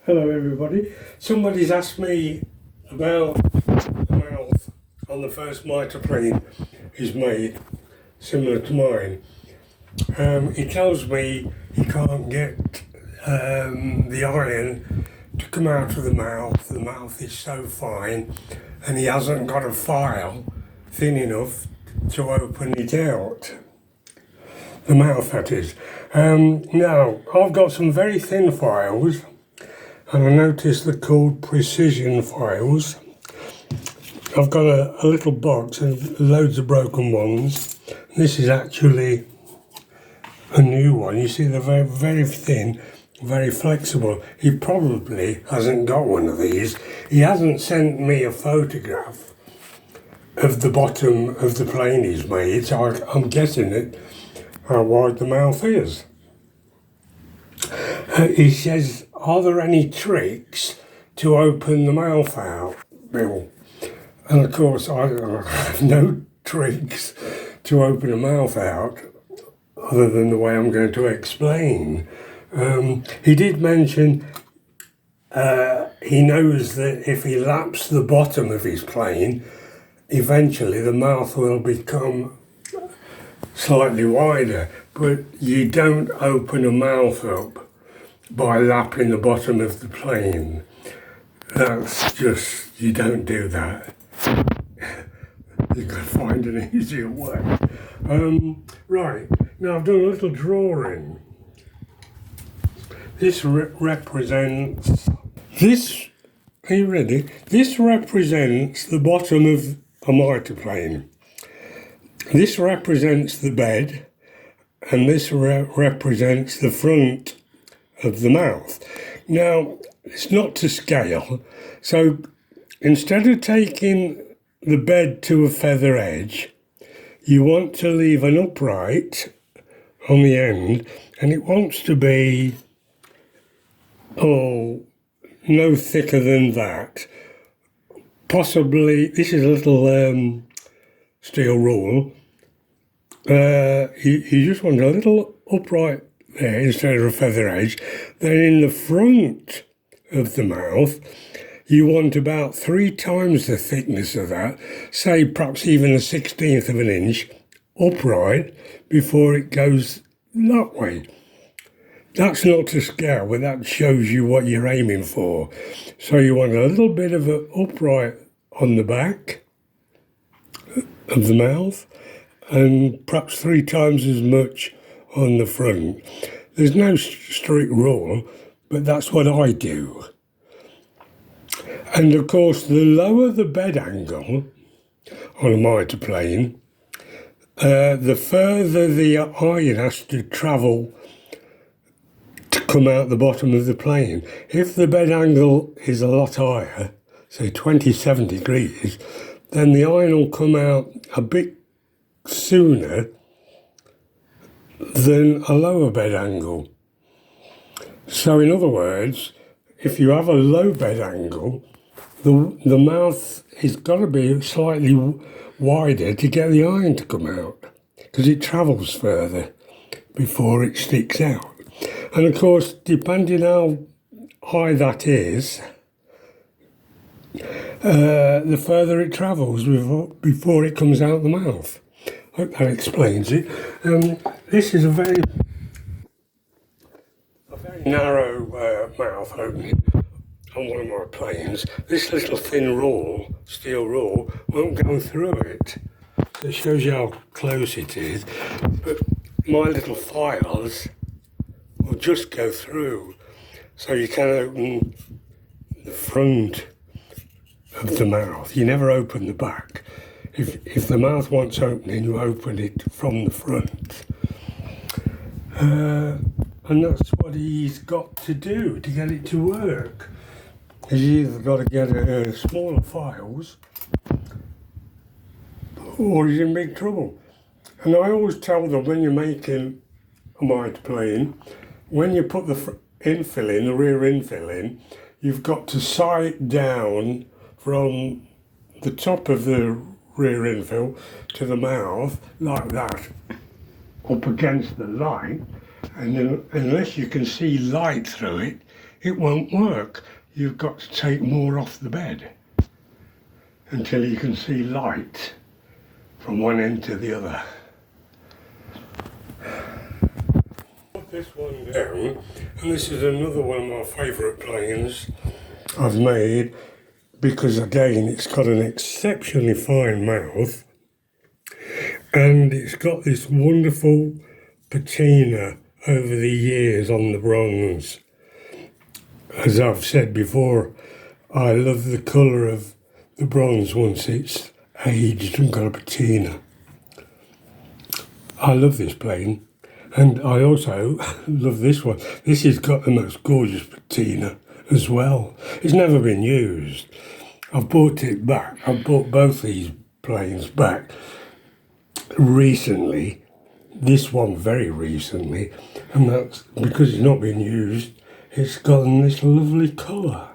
Hello everybody. Somebody's asked me about the mouth on the first mitre plane he's made, similar to mine. He tells me he can't get the iron to come out of the mouth. The mouth is so fine and he hasn't got a file thin enough to open it out. The mouth, that is. Now, I've got some very thin files, and I noticed they're called precision files. I've got a little box and loads of broken ones. This is actually a new one. You see, they're very, very thin, very flexible. He probably hasn't got one of these. He hasn't sent me a photograph of the bottom of the plane he's made, so I'm guessing it how wide the mouth is. He says, are there any tricks to open the mouth out, Bill? And of course, I have no tricks to open a mouth out other than the way I'm going to explain. He did mention he knows that if he laps the bottom of his plane, eventually the mouth will become slightly wider, but you don't open a mouth up by lapping the bottom of the plane. That's just, you don't do that. You've got to find an easier way. Right, now I've done a little drawing. This represents, are you ready? This represents the bottom of a mitre plane. This represents the bed, and this represents the front of the mouth. Now, it's not to scale, so instead of taking the bed to a feather edge, you want to leave an upright on the end, and it wants to be, no thicker than that. Possibly, this is a little steel rule. You just want a little upright there instead of a feather edge. Then in the front of the mouth, you want about 3 times the thickness of that, say perhaps even a 1/16 of an inch, upright before it goes that way. That's not to scale, but that shows you what you're aiming for. So you want a little bit of an upright on the back of the mouth, and perhaps 3 times as much on the front. There's no strict rule, but that's what I do. And of course, the lower the bed angle on a mitre plane, the further the iron has to travel to come out the bottom of the plane. If the bed angle is a lot higher, say 27 degrees, then the iron will come out a bit sooner than a lower bed angle. So in other words, if you have a low bed angle, the mouth has got to be slightly wider to get the iron to come out, because it travels further before it sticks out. And of course, depending how high that is, the further it travels before it comes out the mouth. I hope that explains it. This is a very narrow mouth opening on one of my planes. This little thin steel rule, won't go through it. It shows you how close it is. But my little files will just go through. So you can open the front of the mouth. You never open the back. If the mouth wants opening, you open it from the front. And that's what he's got to do to get it to work. He's either got to get smaller files, or he's in big trouble. And I always tell them, when you're making a mitre plane, when you put the infill in, the rear infill in, you've got to sight down from the top of the rear infill to the mouth, like that, up against the light, and then, unless you can see light through it, it won't work. You've got to take more off the bed until you can see light from one end to the other. Put this one down, and this is another one of my favourite planes I've made, because again it's got an exceptionally fine mouth and it's got this wonderful patina over the years on the bronze. As I've said before, I love the colour of the bronze once it's aged and got a patina. I love this plane, and I also love this one. This has got the most gorgeous patina as well. It's never been used. I've bought it back. I've bought both these planes back recently. This one very recently, and that's because it's not been used. It's gotten this lovely colour.